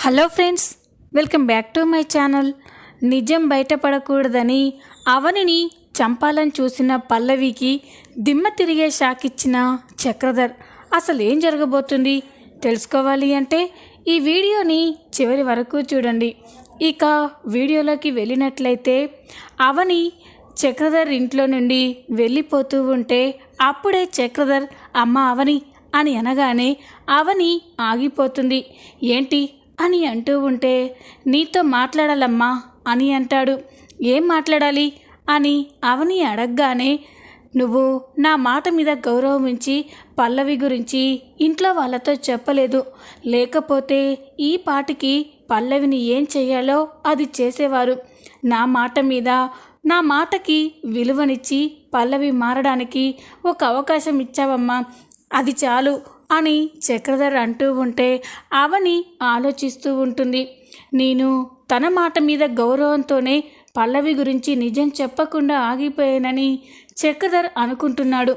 Hello friends, welcome back to my channel. నిజం బయటపడకూడదని అవనిని చంపాలని చూసిన పల్లవికి దిమ్మ తిరిగే షాక్ ఇచ్చిన చక్రధర్. అసలు ఏం జరగబోతుంది తెలుసుకోవాలి అంటే ఈ వీడియోని చివరి వరకు చూడండి. ఇక వీడియోలోకి వెళ్ళినట్లయితే అవని చక్రధర్ ఇంట్లో నుండి వెళ్ళిపోతూ ఉంటే అప్పుడే చక్రధర్ అమ్మ అవని అని అనగానే అవని ఆగిపోతుంది. ఏంటి అని అంటూ ఉంటే నీతో మాట్లాడాలమ్మా అని అంటాడు. ఏం మాట్లాడాలి అని అవని అడగగానే నువ్వు నా మాట మీద గౌరవం ఉంచి పల్లవి గురించి ఇంట్లో వాళ్ళతో చెప్పలేదు, లేకపోతే ఈ పాటికి పల్లవిని ఏం చేయాలో అది చేసేవారు. నా మాటకి విలువనిచ్చి పల్లవి మారడానికి ఒక అవకాశం ఇచ్చావమ్మా, అది చాలు అని చక్రధర్ అంటూ ఉంటే అవని ఆలోచిస్తూ ఉంటుంది. నేను తన మాట మీద గౌరవంతోనే పల్లవి గురించి నిజం చెప్పకుండా ఆగిపోయానని చక్రధర్ అనుకుంటున్నాడు.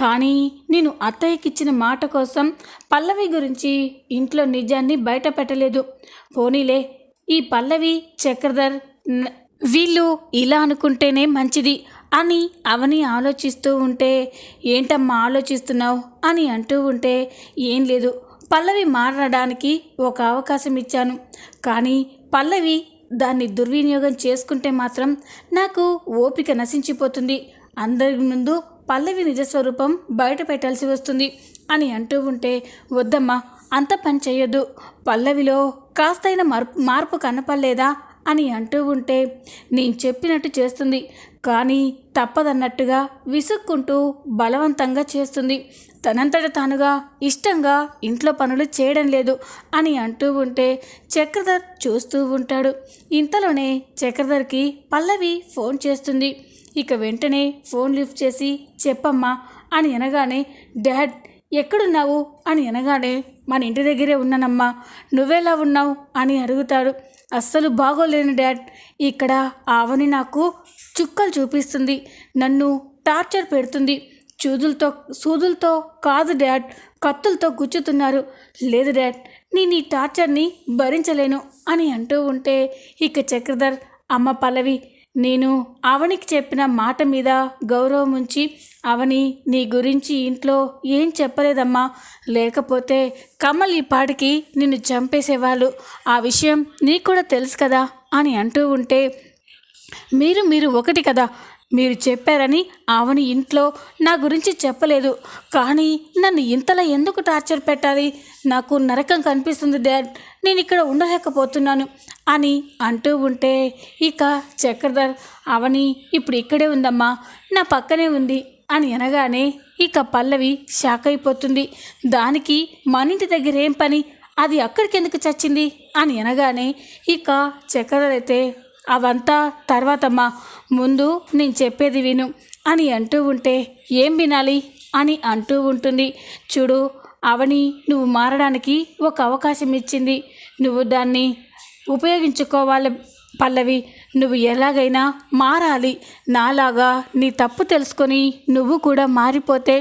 కానీ నేను అత్తయ్యకిచ్చిన మాట కోసం పల్లవి గురించి ఇంట్లో నిజాన్ని బయట పెట్టలేదు. పోనీలే, ఈ పల్లవి చక్రధర్ వీళ్ళు ఇలా అనుకుంటేనే మంచిది అని అవని ఆలోచిస్తూ ఉంటే ఏంటమ్మా ఆలోచిస్తున్నావు అని అంటూ ఉంటే ఏం లేదు, పల్లవి మారడానికి ఒక అవకాశం ఇచ్చాను, కానీ పల్లవి దాన్ని దుర్వినియోగం చేసుకుంటే మాత్రం నాకు ఓపిక నశించిపోతుంది, అందరి ముందు పల్లవి నిజస్వరూపం బయట పెట్టాల్సి వస్తుంది అని అంటూ ఉంటే వద్దమ్మా, అంత పని చెయ్యొద్దు, పల్లవిలో కాస్తైన మార్పు కనపడలేదా అని అంటూ ఉంటే నేను చెప్పినట్టు చేస్తుంది, కానీ తప్పదన్నట్టుగా విసుక్కుంటూ బలవంతంగా చేస్తుంది, తనంతట తానుగా ఇష్టంగా ఇంట్లో పనులు చేయడం లేదు అని అంటూ ఉంటే చక్రధర్ చూస్తూ ఉంటాడు. ఇంతలోనే చక్రధర్కి పల్లవి ఫోన్ చేస్తుంది. ఇక వెంటనే ఫోన్ లిఫ్ట్ చేసి చెప్పమ్మా అని అనగానే డాడ్ ఎక్కడున్నావు అని అనగానే మన ఇంటి దగ్గరే ఉన్నానమ్మా, నువ్వెలా ఉన్నావు అని అడుగుతాడు. అస్సలు బాగోలేను డాడ్, ఇక్కడ ఆవని నాకు చుక్కలు చూపిస్తుంది, నన్ను టార్చర్ పెడుతుంది, సూదులతో కాదు డాడ్, కత్తులతో గుచ్చుతున్నారు, లేదు డాడ్ నేను ఈ టార్చర్ని భరించలేను అని అంటూ ఉంటే ఇక చక్రధర్ అమ్మ పల్లవి, నేను అవనికి చెప్పిన మాట మీద గౌరవం ఉంచి అవని నీ గురించి ఇంట్లో ఏం చెప్పలేదమ్మా, లేకపోతే కమల్ ఈ పాటికి నిన్ను చంపేసేవాళ్ళు, ఆ విషయం నీకు కూడా తెలుసు కదా అని అంటూ ఉంటే మీరు ఒకటి కదా, మీరు చెప్పారని అవని ఇంట్లో నా గురించి చెప్పలేదు, కానీ నన్ను ఇంతలా ఎందుకు టార్చర్ పెట్టాలి, నాకు నరకం కనిపిస్తుంది డాడ్, నేను ఇక్కడ ఉండలేకపోతున్నాను అని అంటూ ఉంటే ఇక చక్రధర్ అవని ఇప్పుడు ఇక్కడే ఉందమ్మా, నా పక్కనే ఉంది అని అనగానే ఇక పల్లవి షాక్ అయిపోతుంది. దానికి మన ఇంటి దగ్గర ఏం పని, అది అక్కడికి ఎందుకు చచ్చింది అని అనగానే ఇక చక్రధర్ అయితే అవంతా తర్వాతమ్మా, ముందు నేను చెప్పేది విను అని అంటూ ఉంటే ఏం వినాలి అని అంటూ ఉంటుంది. చూడు అవని నువ్వు మారడానికి ఒక అవకాశం ఇచ్చింది, నువ్వు దాన్ని ఉపయోగించుకోవాలి పల్లవి, నువ్వు ఎలాగైనా మారాలి, నాలాగా నీ తప్పు తెలుసుకొని నువ్వు కూడా మారిపోతే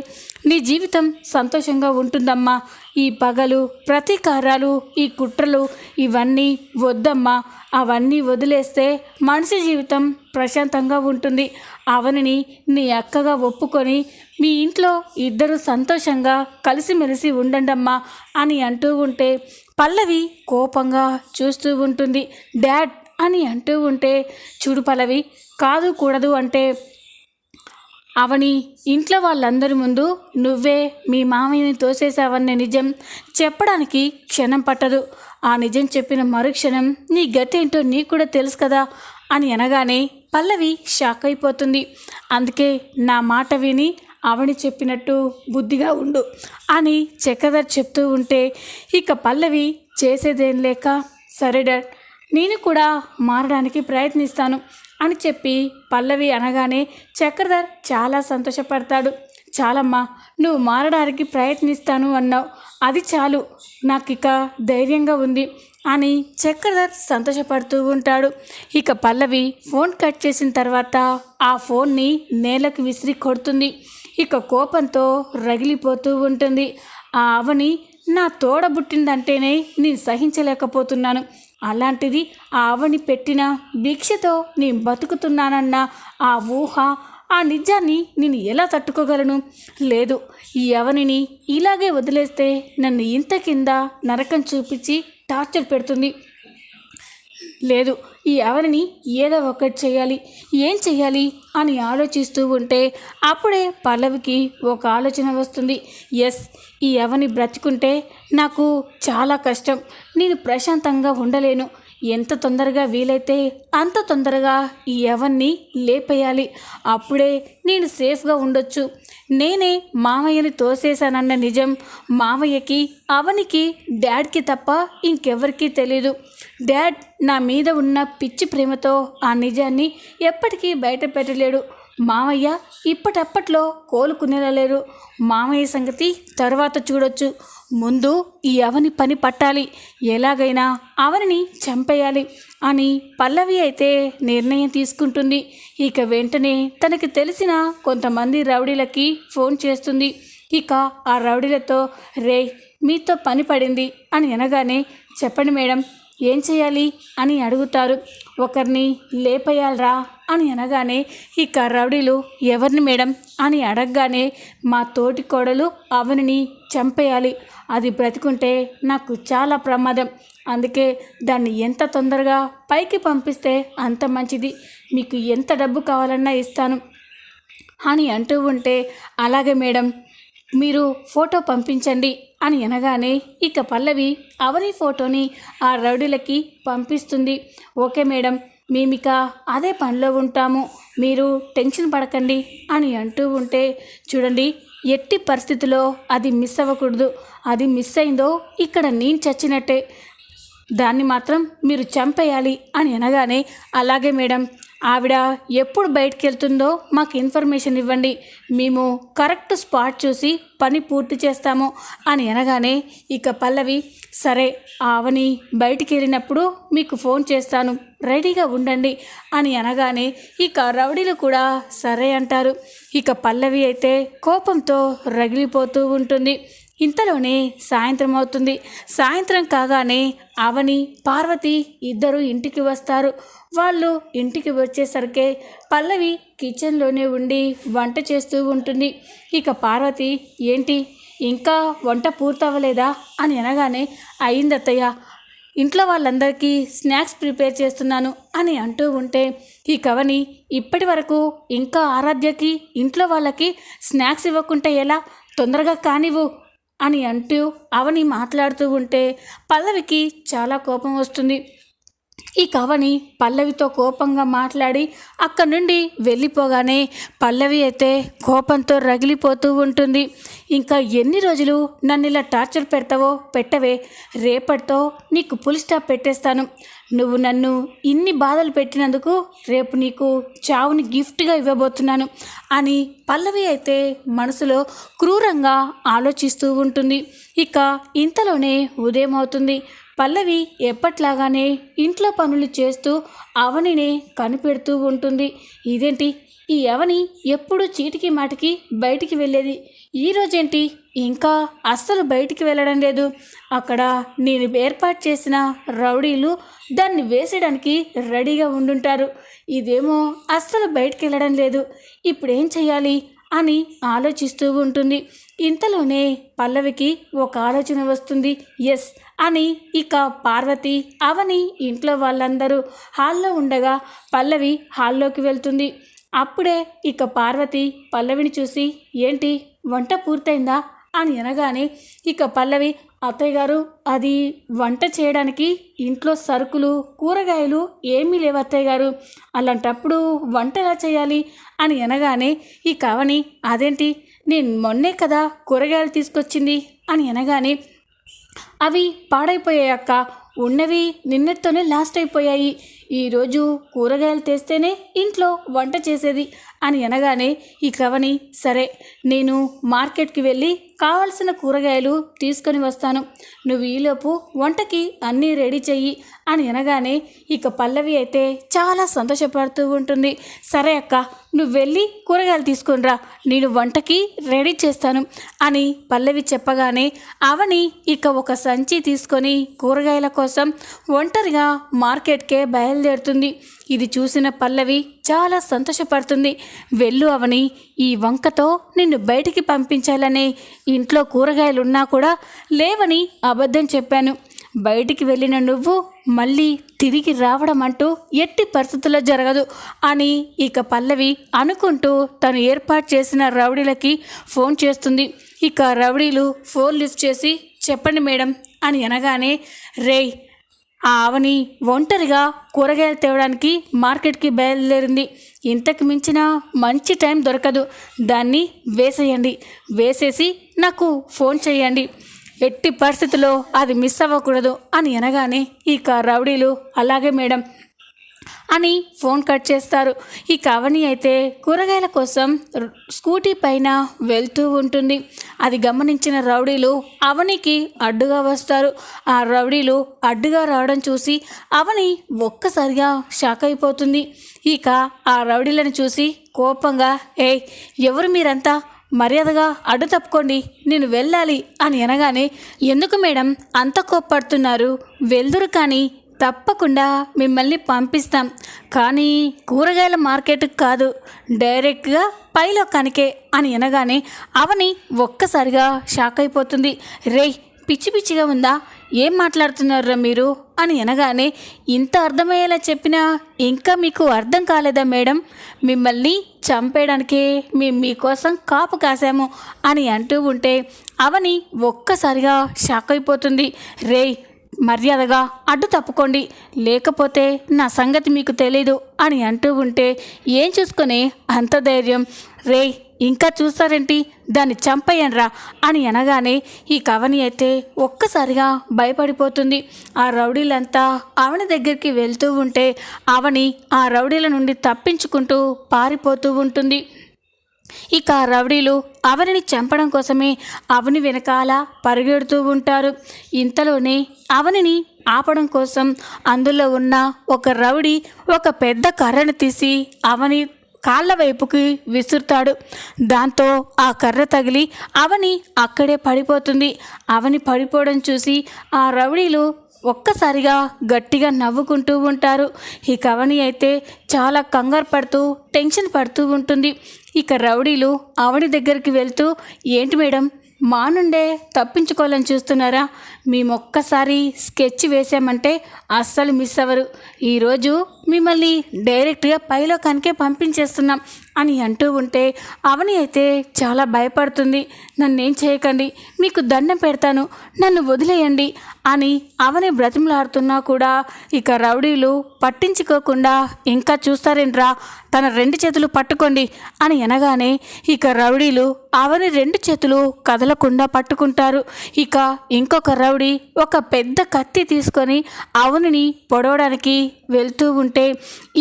నీ జీవితం సంతోషంగా ఉంటుందమ్మా, ఈ పగలు ప్రతీకారాలు ఈ కుట్రలు ఇవన్నీ వద్దమ్మా, అవన్నీ వదిలేస్తే మనిషి జీవితం ప్రశాంతంగా ఉంటుంది, అవనిని నీ అక్కగా ఒప్పుకొని మీ ఇంట్లో ఇద్దరు సంతోషంగా కలిసిమెలిసి ఉండండమ్మా అని అంటూ ఉంటే పల్లవి కోపంగా చూస్తూ ఉంటుంది. డాడ్ అని అంటూ ఉంటే చూడు పల్లవి, కాదు కూడదు అంటే అవని ఇంట్లో వాళ్ళందరి ముందు నువ్వే మీ మామయ్యని తోసేసావన్న నిజం చెప్పడానికి క్షణం పట్టదు, ఆ నిజం చెప్పిన మరుక్షణం నీ గతి ఏంటో నీకు కూడా తెలుసు కదా అని అనగానే పల్లవి షాక్ అయిపోతుంది. అందుకే నా మాట విని అవని చెప్పినట్టు బుద్ధిగా ఉండు అని చక్రధర్ చెప్తూ ఉంటే ఇక పల్లవి చేసేదేం లేక సరే డాడ్, నేను కూడా మారడానికి ప్రయత్నిస్తాను అని చెప్పి పల్లవి అనగానే చక్రధర్ చాలా సంతోషపడతాడు. చాలమ్మా, నువ్వు మారడానికి ప్రయత్నిస్తాను అన్నావు, అది చాలు, నాకు ఇక ధైర్యంగా ఉంది అని చక్రధర్ సంతోషపడుతూ ఉంటాడు. ఇక పల్లవి ఫోన్ కట్ చేసిన తర్వాత ఆ ఫోన్ని నేలకు విసిరి కొడుతుంది. ఇక కోపంతో రగిలిపోతూ ఉంటుంది. ఆ అవని నా తోడబుట్టిందంటేనే నేను సహించలేకపోతున్నాను. అలాంటిది ఆ అవని పెట్టిన భిక్షతో నేను బతుకుతున్నానన్న ఆ ఊహ, ఆ నిజాన్ని నేను ఎలా తట్టుకోగలను? లేదు, ఈ అవనిని ఇలాగే వదిలేస్తే నన్ను ఇంత కింద నరకం చూపించి టార్చర్ పెడుతుంది. లేదు, ఈ అవనిని ఏదో ఒకటి చేయాలి. ఏం చేయాలి అని ఆలోచిస్తూ ఉంటే అప్పుడే పల్లవికి ఒక ఆలోచన వస్తుంది. ఎస్, ఈ అవని బ్రతికుంటే నాకు చాలా కష్టం. నేను ప్రశాంతంగా ఉండలేను. ఎంత తొందరగా వీలైతే అంత తొందరగా ఈ అవన్ని లేపేయాలి. అప్పుడే నేను సేఫ్గా ఉండొచ్చు. నేనే మామయ్యని తోసేశానన్న నిజం మామయ్యకి, అవనికి, డాడ్కి తప్ప ఇంకెవరికీ తెలీదు. డాడ్ నా మీద ఉన్న పిచ్చి ప్రేమతో ఆ నిజాన్ని ఎప్పటికీ బయట పెట్టలేడు. మామయ్య ఇప్పటప్పట్లో కోలుకునేలా లేరు. మామయ్య సంగతి తర్వాత చూడొచ్చు. ముందు ఈ అవని పని పట్టాలి. ఎలాగైనా అవనిని చంపేయాలి అని పల్లవి అయితే నిర్ణయం తీసుకుంటుంది. ఇక వెంటనే తనకి తెలిసిన కొంతమంది రౌడీలకి ఫోన్ చేస్తుంది. ఇక ఆ రౌడీలతో, రే, మీతో పని పడింది అని అనగానే, చెప్పండి మేడం, ఏం చేయాలి అని అడుగుతారు. ఒకరిని లేపేయాలరా అని అనగానే ఇక రౌడీలు, ఎవరిని మేడం అని అడగగానే, మా తోటి కోడలు అవనిని చంపేయాలి. అది బ్రతికుంటే నాకు చాలా ప్రమాదం. అందుకే దాన్ని ఎంత తొందరగా పైకి పంపిస్తే అంత మంచిది. మీకు ఎంత డబ్బు కావాలన్నా ఇస్తాను అని అంటూ ఉంటే, అలాగే మేడం, మీరు ఫోటో పంపించండి అని అనగానే ఇక పల్లవి అవని ఫోటోని ఆ రౌడీలకి పంపిస్తుంది. ఓకే మేడం, మేమిక అదే పనిలో ఉంటాము, మీరు టెన్షన్ పడకండి అని అంటూ ఉంటే, చూడండి, ఎట్టి పరిస్థితిలో అది మిస్ అవ్వకూడదు. అది మిస్ అయిందో ఇక్కడ నేను చచ్చినట్టే. దాన్ని మాత్రం మీరు చంపేయాలి అని అనగానే, అలాగే మేడం, ఆవిడ ఎప్పుడు బయటికి వెళ్తుందో మాకు ఇన్ఫర్మేషన్ ఇవ్వండి. మేము కరెక్ట్ స్పాట్ చూసి పని పూర్తి చేస్తాము అని అనగానే ఇక పల్లవి, సరే, అవని బయటికి వెళ్ళినప్పుడు మీకు ఫోన్ చేస్తాను, రెడీగా ఉండండి అని అనగానే ఇక రౌడీలు కూడా సరే అంటారు. ఇక పల్లవి అయితే కోపంతో రగిలిపోతూ ఉంటుంది. ఇంతలోనే సాయంత్రం అవుతుంది. సాయంత్రం కాగానే అవని, పార్వతి ఇద్దరు ఇంటికి వస్తారు. వాళ్ళు ఇంటికి వచ్చేసరికి పల్లవి కిచెన్లోనే ఉండి వంట చేస్తూ ఉంటుంది. ఇక పార్వతి, ఏంటి ఇంకా వంట పూర్తవ్వలేదా అని అనగానే, అయిందత్తయ్య, ఇంట్లో వాళ్ళందరికీ స్నాక్స్ ప్రిపేర్ చేస్తున్నాను అని అంటూ ఉంటే ఈ కవని, ఇప్పటి వరకు ఇంకా ఆరాధ్యకి ఇంట్లో వాళ్ళకి స్నాక్స్ ఇవ్వకుంటే ఎలా, తొందరగా కానివ్వు అని అంటూ అవని మాట్లాడుతూ ఉంటే పల్లవికి చాలా కోపం వస్తుంది. ఈ కవని పల్లవితో కోపంగా మాట్లాడి అక్కడి నుండి వెళ్ళిపోగానే పల్లవి అయితే కోపంతో రగిలిపోతూ ఉంటుంది. ఇంకా ఎన్ని రోజులు నన్ను ఇలా టార్చర్ పెడతావో పెట్టవే, రేపటితో నీకు ఫుల్ స్టాప్ పెట్టేస్తాను. నువ్వు నన్ను ఇన్ని బాధలు పెట్టినందుకు రేపు నీకు చావుని గిఫ్ట్గా ఇవ్వబోతున్నాను అని పల్లవి అయితే మనసులో క్రూరంగా ఆలోచిస్తూ ఉంటుంది. ఇక ఇంతలోనే ఉదయం అవుతుంది. పల్లవి ఎప్పట్లాగానే ఇంట్లో పనులు చేస్తూ అవనినే కనిపెడుతూ ఉంటుంది. ఇదేంటి, ఈ అవని ఎప్పుడు చీటికి మాటికి బయటికి వెళ్ళేది, ఈరోజేంటి ఇంకా అస్సలు బయటికి వెళ్ళడం లేదు. అక్కడ నేను ఏర్పాటు చేసిన రౌడీలు దాన్ని వేసేయడానికి రెడీగా ఉండుంటారు. ఇదేమో అస్సలు బయటికి వెళ్ళడం లేదు. ఇప్పుడేం చేయాలి అని ఆలోచిస్తూ ఉంటుంది. ఇంతలోనే పల్లవికి ఒక ఆలోచన వస్తుంది. ఎస్ అని ఇక పార్వతి, అవని ఇంట్లో వాళ్ళందరూ హాల్లో ఉండగా పల్లవి హాల్లోకి వెళ్తుంది. అప్పుడే ఇక పార్వతి పల్లవిని చూసి, ఏంటి వంట పూర్తయిందా అని అనగానే ఇక పల్లవి, అత్తయ్య గారు, అది వంట చేయడానికి ఇంట్లో సరుకులు, కూరగాయలు ఏమీ లేవు అత్తయ్య గారు, అలాంటప్పుడు వంట ఎలా చేయాలి అని అనగానే ఇక అవని, అదేంటి, నేను మొన్నే కదా కూరగాయలు తీసుకొచ్చింది అని అనగానే, అవి పాడైపోయాక ఉన్నవి నిన్నటితోనే లాస్ట్ అయిపోయాయి. ఈరోజు కూరగాయలు తెస్తేనే ఇంట్లో వంట చేసేది, అని అనగానే ఇక అవని సరే నేను మార్కెట్కి వెళ్ళి కావలసిన కూరగాయలు తీసుకొని వస్తాను, నువ్వు ఈలోపు వంటకి అన్నీ రెడీ చెయ్యి అని అనగానే ఇక పల్లవి అయితే చాలా సంతోషపడుతూ ఉంటుంది. సరే అక్క, నువ్వు వెళ్ళి కూరగాయలు తీసుకునిరా, నేను వంటకి రెడీ చేస్తాను అని పల్లవి చెప్పగానే అవని ఇక ఒక సంచి తీసుకొని కూరగాయల కోసం ఒంటరిగా మార్కెట్కే బయలుదేరుతుంది. ఇది చూసిన పల్లవి చాలా సంతోషపడుతుంది. వెళ్ళు అవని, ఈ వంకతో నిన్ను బయటికి పంపించాలని ఇంట్లో కూరగాయలున్నా కూడా లేవని అబద్ధం చెప్పాను. బయటికి వెళ్ళిన నువ్వు మళ్ళీ తిరిగి రావడం అంటూ ఎట్టి పరిస్థితుల్లో జరగదు అని ఇక పల్లవి అనుకుంటూ తను ఏర్పాటు చేసిన రౌడీలకి ఫోన్ చేస్తుంది. ఇక రౌడీలు ఫోన్ లిఫ్ట్ చేసి చెప్పండి మేడం అని అనగానే రేయ్, ఆ అవని ఒంటరిగా కూరగాయలు తేవడానికి మార్కెట్కి బయలుదేరింది. ఇంతకు మించిన మంచి టైం దొరకదు, దాన్ని వేసేయండి, వేసేసి నాకు ఫోన్ చేయండి, ఎట్టి పరిస్థితుల్లో అది మిస్ అవ్వకూడదు అని అనగానే ఇక రౌడీలు అలాగే మేడం అని ఫోన్ కట్ చేస్తారు. ఇక అవని అయితే కూరగాయల కోసం స్కూటీ పైన వెళ్తూ ఉంటుంది. అది గమనించిన రౌడీలు అవనికి అడ్డుగా వస్తారు. ఆ రౌడీలు అడ్డుగా రావడం చూసి అవని ఒక్కసారిగా షాక్ అయిపోతుంది. ఇక ఆ రౌడీలను చూసి కోపంగా ఎవరు మీరంతా, మర్యాదగా అడ్డు తప్పుకోండి, నేను వెళ్ళాలి అని అనగానే ఎందుకు మేడం అంత కోప్పడుతున్నారు, వెళ్దురు కానీ తప్పకుండా మిమ్మల్ని పంపిస్తాం, కానీ కూరగాయల మార్కెట్కి కాదు, డైరెక్ట్గా పైలోకానికే అని అనగానే అవని ఒక్కసారిగా షాక్ అయిపోతుంది. రేయ్, పిచ్చి పిచ్చిగా ఉందా, ఏం మాట్లాడుతున్నారా మీరు అని అనగానే ఇంత అర్థమయ్యేలా చెప్పినా ఇంకా మీకు అర్థం కాలేదా మేడం, మిమ్మల్ని చంపేయడానికే మీకోసం కాపు కాసాము అని అంటూ ఉంటే అవని ఒక్కసారిగా షాక్ అయిపోతుంది. రేయ్, మర్యాదగా అడ్డు తప్పుకోండి, లేకపోతే నా సంగతి మీకు తెలీదు అని అంటూ ఉంటే ఏం చూసుకొని అంత ధైర్యం, రేయ్ ఇంకా చూస్తారేంటి, దాన్ని చంపేయన్రా అని అనగానే ఈ అవని అయితే ఒక్కసారిగా భయపడిపోతుంది. ఆ రౌడీలంతా అవని దగ్గరికి వెళ్తూ ఉంటే అవని ఆ రౌడీల నుండి తప్పించుకుంటూ పారిపోతూ ఉంటుంది. ఇక రౌడీలు అవనిని చంపడం కోసమే అవని వెనకాల పరిగెడుతూ ఉంటారు. ఇంతలోనే అవనిని ఆపడం కోసం అందులో ఉన్న ఒక రౌడీ ఒక పెద్ద కర్రను తీసి అవని కాళ్ళ వైపుకి విసురుతాడు. దాంతో ఆ కర్ర తగిలి అవని అక్కడే పడిపోతుంది. అవని పడిపోవడం చూసి ఆ రౌడీలు ఒక్కసారిగా గట్టిగా నవ్వుకుంటూ ఉంటారు. ఇక అవని అయితే చాలా కంగారు పడుతూ టెన్షన్ పడుతూ ఉంటుంది. ఇక రౌడీలు అవని దగ్గరికి వెళ్తూ ఏంటి మేడం, మా నుండే తప్పించుకోవాలని చూస్తున్నారా, మేము ఒక్కసారి స్కెచ్ వేసామంటే అస్సలు మిస్ అవ్వరు, ఈరోజు మిమ్మల్ని డైరెక్ట్గా పైలోకానికే పంపించేస్తున్నాం అని అంటూ ఉంటే అవని అయితే చాలా భయపడుతుంది. నన్నేం చేయకండి, మీకు దండం పెడతాను, నన్ను వదిలేయండి అని అవని బ్రతిమలాడుతున్నా కూడా ఇక రౌడీలు పట్టించుకోకుండా ఇంకా చూస్తారేంట్రా, తన 2 చేతులు పట్టుకోండి అని అనగానే ఇక రౌడీలు అవని 2 చేతులు కదలకుండా పట్టుకుంటారు. ఇక ఇంకొక రౌడీ ఒక పెద్ద కత్తి తీసుకొని అవనిని పొడవడానికి వెళ్తూ ఉంటే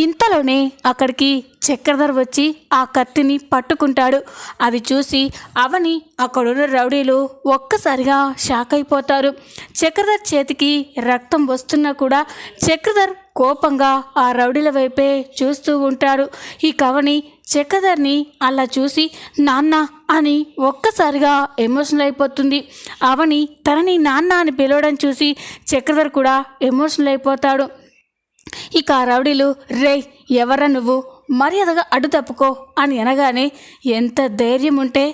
ఇంతలోనే అక్కడికి చక్రధర్ వచ్చి ఆ కత్తిని పట్టుకుంటాడు. అది చూసి అవని అక్కడున్న రౌడీలు ఒక్కసారిగా షాక్ అయిపోతారు. చక్రధర్ చేతికి రక్తం వస్తున్నా కూడా చక్రధర్ కోపంగా ఆ రౌడీల వైపే చూస్తూ ఉంటాడు. ఈ అవని చక్రధర్ని అలా చూసి నాన్న అని ఒక్కసారిగా ఎమోషనల్ అయిపోతుంది. అవని తనని నాన్న అని పిలవడం చూసి చక్రధర్ కూడా ఎమోషనల్ అయిపోతాడు. ఇక ఆ రౌడీలు రేయ్ ఎవరా నువ్వు, మర్యాదగా అడ్డు తప్పుకో అని అనగానే ఎంత ధైర్యం ఉంటే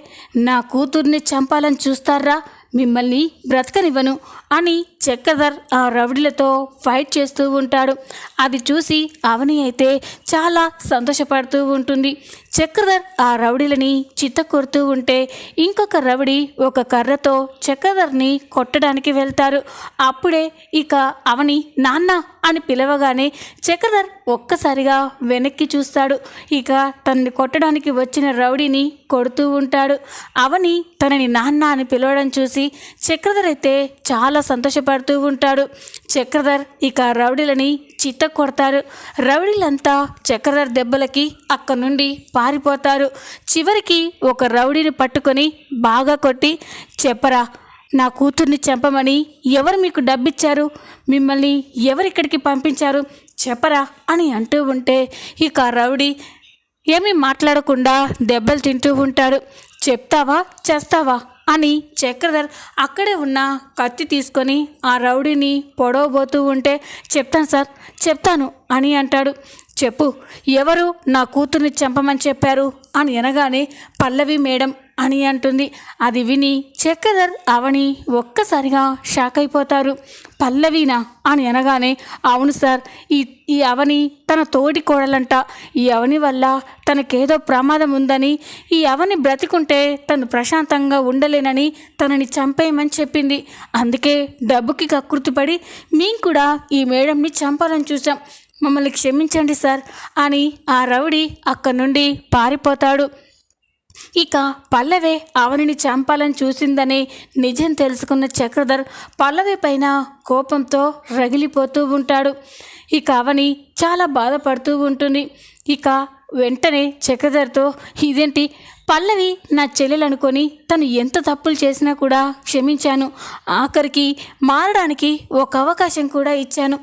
నా కూతుర్ని చంపాలని చూస్తారా, మిమ్మల్ని బ్రతకనివ్వను అని చక్రధర్ ఆ రౌడీలతో ఫైట్ చేస్తూ ఉంటాడు. అది చూసి అవని అయితే చాలా సంతోషపడుతూ ఉంటుంది. చక్రధర్ ఆ రౌడీలని చిత్తకొడుతూ ఉంటే ఇంకొక రౌడీ ఒక కర్రతో చక్రధర్ని కొట్టడానికి వెళ్తారు. అప్పుడే ఇక అవని నాన్న అని పిలవగానే చక్రధర్ ఒక్కసారిగా వెనక్కి చూస్తాడు. ఇక తనని కొట్టడానికి వచ్చిన రౌడీని కొడుతూ ఉంటాడు. అవని తనని నాన్న అని పిలవడం చూసి చక్రధర్ అయితే చాలా సంతోషపడుతూ ఉంటాడు. చక్రధర్ ఇక రౌడీలని చిత్త కొడతారు. రౌడీలంతా చక్రధర్ దెబ్బలకి అక్కడి నుండి పారిపోతారు. చివరికి ఒక రౌడీని పట్టుకొని బాగా కొట్టి, చెప్పరా నా కూతుర్ని చంపమని ఎవరు మీకు డబ్బిచ్చారు, మిమ్మల్ని ఎవరిక్కడికి పంపించారు చెప్పరా అని అంటూ ఉంటే ఇక రౌడీ ఏమీ మాట్లాడకుండా దెబ్బలు తింటూ ఉంటాడు. చెప్తావా చేస్తావా అని చక్రధర్ అక్కడే ఉన్న కత్తి తీసుకొని ఆ రౌడీని పొడవబోతూ ఉంటే, చెప్తాను సార్ చెప్తాను అని అంటాడు. చెప్పు, ఎవరు నా కూతుర్ని చంపమని చెప్పారు అని అనగానే పల్లవి మేడం అని అంటుంది. అది విని చక్రధర్ అవని ఒక్కసారిగా షాక్ అయిపోతారు. పల్లవినా అని అనగానే, అవును సార్, ఈ అవని తన తోటి కోడలంట. ఈ అవని వల్ల తనకేదో ప్రమాదం ఉందని, ఈ అవని బ్రతికుంటే తను ప్రశాంతంగా ఉండలేనని తనని చంపేయమని చెప్పింది. అందుకే డబ్బుకి కకృతిపడి మేము కూడా ఈ మేడంని చంపాలని చూసాం. మమ్మల్ని క్షమించండి సార్ అని ఆ రౌడీ అక్కడి నుండి పారిపోతాడు. ఇక పల్లవి అవనిని చంపాలని చూసిందని నిజం తెలుసుకున్న చక్రధర్ పల్లవి పైన కోపంతో రగిలిపోతూ ఉంటాడు. ఇక అవని చాలా బాధపడుతూ ఉంటుంది. ఇక వెంటనే చక్రధర్తో, ఇదేంటి పల్లవి నా చెల్లెలు అనుకొని తను ఎంత తప్పులు చేసినా కూడా క్షమించాను, ఆఖరికి మారడానికి ఒక అవకాశం కూడా ఇచ్చాను,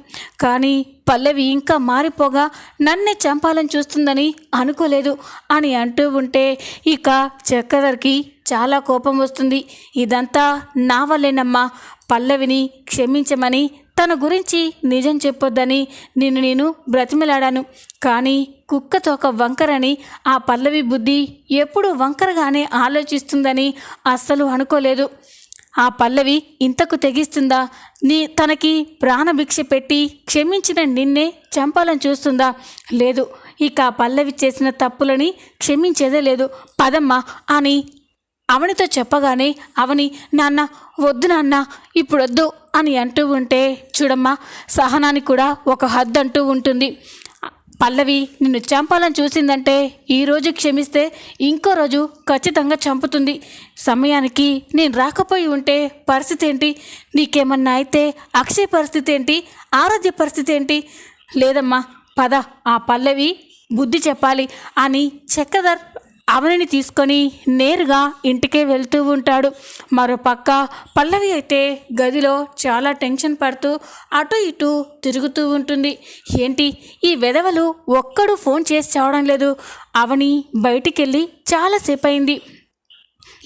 కానీ పల్లవి ఇంకా మారిపోగా నన్నే చంపాలని చూస్తుందని అనుకోలేదు అని అంటూ ఉంటే ఇక చక్రధర్కి చాలా కోపం వస్తుంది. ఇదంతా నా వల్లేనమ్మా, పల్లవిని క్షమించమని తన గురించి నిజం చెప్పొద్దని నేను బ్రతిమలాడాను, కానీ కుక్కతో ఒక వంకరని ఆ పల్లవి బుద్ధి ఎప్పుడూ వంకరగానే ఆలోచిస్తుందని అస్సలు అనుకోలేదు. ఆ పల్లవి ఇంతకు తెగిస్తుందా? తనకి ప్రాణభిక్ష పెట్టి క్షమించిన నిన్నే చంపాలని చూస్తుందా? లేదు, ఇక ఆ పల్లవి చేసిన తప్పులని క్షమించేదే లేదు, పదమ్మా అని అవనితో చెప్పగానే అవని, నాన్న వద్దు నాన్న ఇప్పుడొద్దు అని అంటూ ఉంటే, చూడమ్మా సహనానికి కూడా ఒక హద్దు అంటూ ఉంటుంది. పల్లవి నిన్ను చంపాలని చూసిందంటే ఈరోజు క్షమిస్తే ఇంకో రోజు ఖచ్చితంగా చంపుతుంది. సమయానికి నేను రాకపోయి ఉంటే పరిస్థితి ఏంటి? నీకేమన్నా అయితే అక్షయ్ పరిస్థితి ఏంటి? ఆరాధ్య పరిస్థితి ఏంటి? లేదమ్మా పద, ఆ పల్లవి బుద్ధి చెప్పాలి అని చక్రధర్ అవనిని తీసుకొని నేరుగా ఇంటికే వెళ్తూ ఉంటాడు. మరోపక్క పల్లవి అయితే గదిలో చాలా టెన్షన్ పడుతూ అటు ఇటు తిరుగుతూ ఉంటుంది. ఏంటి ఈ వెధవలు ఒక్కడు ఫోన్ చేసి చావడం లేదు? అవని బయటికెళ్ళి చాలాసేపు అయింది.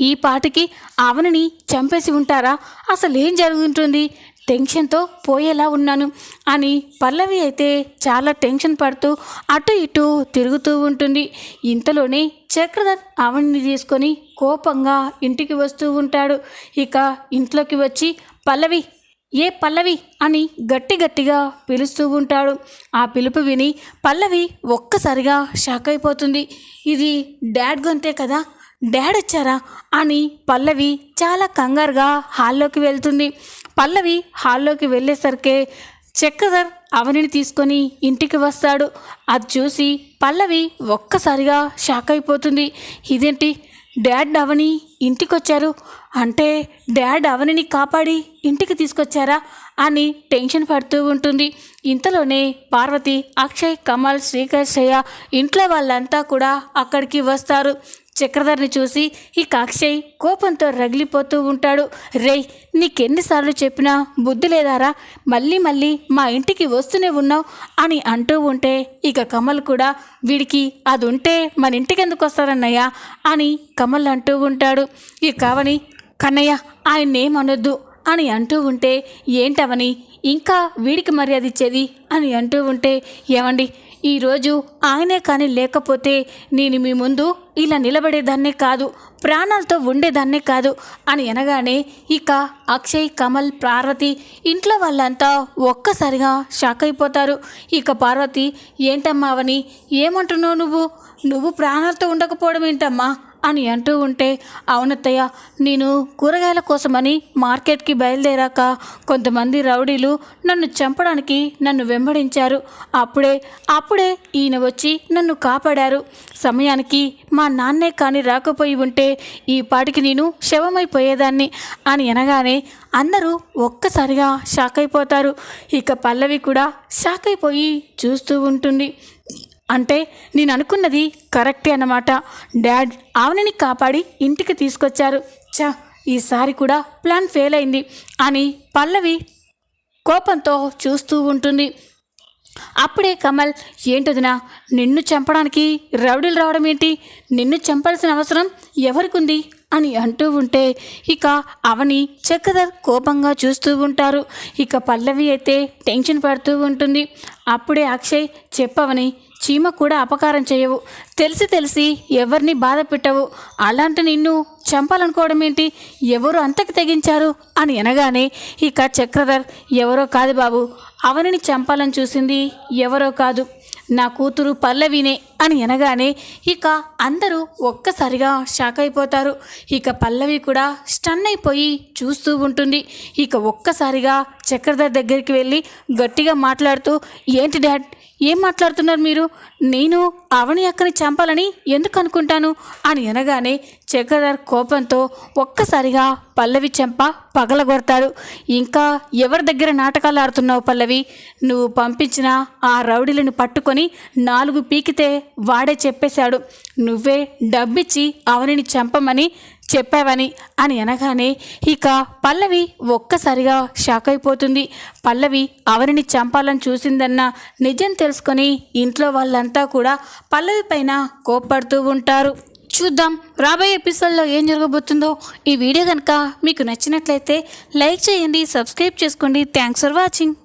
ఈ పాటికి అవనిని చంపేసి ఉంటారా? అసలు ఏం జరుగుతుంది? టెన్షన్తో పోయేలా ఉన్నాను అని పల్లవి అయితే చాలా టెన్షన్ పడుతూ అటు ఇటు తిరుగుతూ ఉంటుంది. ఇంతలోనే చక్రధర్ అవనిని తీసుకొని కోపంగా ఇంటికి వస్తూ ఉంటాడు. ఇక ఇంట్లోకి వచ్చి పల్లవి, ఏ పల్లవి అని గట్టిగా పిలుస్తూ ఉంటాడు. ఆ పిలుపు విని పల్లవి ఒక్కసారిగా షాక్ అయిపోతుంది. ఇది డాడ్ గొంతే కదా, డాడ్ వచ్చారా అని పల్లవి చాలా కంగారుగా హాల్లోకి వెళ్తుంది. పల్లవి హాల్లోకి వెళ్ళేసరికి చక్రధర్ అవనిని తీసుకొని ఇంటికి వస్తాడు. అది చూసి పల్లవి ఒక్కసారిగా షాక్ అయిపోతుంది. ఇదేంటి డాడ్ అవని ఇంటికి వచ్చారు అంటే డాడ్ అవనిని కాపాడి ఇంటికి తీసుకొచ్చారా అని టెన్షన్ పడుతూ ఉంటుంది. ఇంతలోనే పార్వతి, అక్షయ్, కమల్, శ్రీకర్, శ్రేయ ఇంట్లో వాళ్ళంతా కూడా అక్కడికి వస్తారు. చక్రధర్ని చూసి ఇక అక్షయ్ కోపంతో రగిలిపోతూ ఉంటాడు. రేయ్, నీకెన్నిసార్లు చెప్పినా బుద్ధి లేదారా? మళ్ళీ మా ఇంటికి వస్తూనే ఉన్నావు అని అంటూ ఉంటే ఇక కమల్ కూడా, వీడికి అది ఉంటే మన ఇంటికి ఎందుకు వస్తారన్నయ్య అని కమల్ అంటూ ఉంటాడు. ఇక అవని, కన్నయ్య ఆయన్నేమనొద్దు అని అంటూ ఉంటే, ఏంటవని ఇంకా వీడికి మర్యాద ఇచ్చేది అని అంటూ ఉంటే, ఏమండి ఈరోజు ఆయనే కానీ లేకపోతే నేను మీ ముందు ఇలా నిలబడేదాన్నే కాదు, ప్రాణాలతో ఉండేదాన్నే కాదు అని అనగానే ఇక అక్షయ్, కమల్, పార్వతి ఇంట్లో వాళ్ళంతా ఒక్కసారిగా షాక్ అయిపోతారు. ఇక పార్వతి, ఏంటమ్మా అవని ఏమంటున్నావు నువ్వు ప్రాణాలతో ఉండకపోవడం ఏంటమ్మా అని అంటూ ఉంటే, అవునత్తయ్య, నేను కూరగాయల కోసమని మార్కెట్కి బయలుదేరాక కొంతమంది రౌడీలు నన్ను చంపడానికి నన్ను వెంబడించారు. అప్పుడే ఈయన వచ్చి నన్ను కాపాడారు. సమయానికి మా నాన్నే కానీ రాకపోయి ఉంటే ఈ పాటికి నేను శవమైపోయేదాన్ని అని అనగానే అందరూ ఒక్కసారిగా షాక్ అయిపోతారు. ఇక పల్లవి కూడా షాక్ అయిపోయి చూస్తూ ఉంటుంది. అంటే నేను అనుకున్నది కరెక్టే అన్నమాట. డాడ్ ఆవనిని కాపాడి ఇంటికి తీసుకొచ్చారు. ఈసారి కూడా ప్లాన్ ఫెయిల్ అయింది అని పల్లవి కోపంతో చూస్తూ ఉంటుంది. అప్పుడే కమల్, ఏంటదినా, నిన్ను చంపడానికి రౌడీలు రావడం ఏంటి? నిన్ను చంపాల్సిన అవసరం ఎవరికుంది అని అంటూ ఉంటే ఇక అవని చక్రధర్ కోపంగా చూస్తూ ఉంటారు. ఇక పల్లవి అయితే టెన్షన్ పడుతూ ఉంటుంది. అప్పుడే అక్షయ్, చెప్పవని, చీమ కూడా అపకారం చేయవు, తెలిసి ఎవరిని బాధ పెట్టవు, అలాంటి నిన్ను చంపాలనుకోవడం ఏంటి? ఎవరు అంతకు తెగించారు అని అనగానే ఇక చక్రధర్, ఎవరో కాదు బాబు, అవనిని చంపాలని చూసింది ఎవరో కాదు, నా కూతురు పల్లవినే అని అనగానే ఇక అందరూ ఒక్కసారిగా షాక్ అయిపోతారు. ఇక పల్లవి కూడా స్టన్ అయిపోయి చూస్తూ ఉంటుంది. ఇక ఒక్కసారిగా చక్రధర్ దగ్గరికి వెళ్ళి గట్టిగా మాట్లాడుతూ, ఏంటి డాడ్, ఏం మాట్లాడుతున్నారు మీరు? నేను అవని అక్కని చంపాలని ఎందుకు అనుకుంటాను అని అనగానే చక్రధర్ కోపంతో ఒక్కసారిగా పల్లవి చెంప పగలగొడతాడు. ఇంకా ఎవరి దగ్గర నాటకాలు ఆడుతున్నావు పల్లవి? నువ్వు పంపించిన ఆ రౌడీలను పట్టుకొని 4 పీకితే వాడే చెప్పేశాడు, నువ్వే డబ్బిచ్చి అవనిని చంపమని చెప్పావని అని అనగానే ఇక పల్లవి ఒక్కసారిగా షాక్ అయిపోతుంది. పల్లవి అవనిని చంపాలని చూసిందన్న నిజం తెలుసుకొని ఇంట్లో వాళ్ళంతా కూడా పల్లవి పైన కోప్పడుతూ ఉంటారు. చూద్దాం రాబోయే ఎపిసోడ్లో ఏం జరగబోతుందో. ఈ వీడియో కనుక మీకు నచ్చినట్లయితే లైక్ చేయండి, సబ్స్క్రైబ్ చేసుకోండి. Thanks for watching.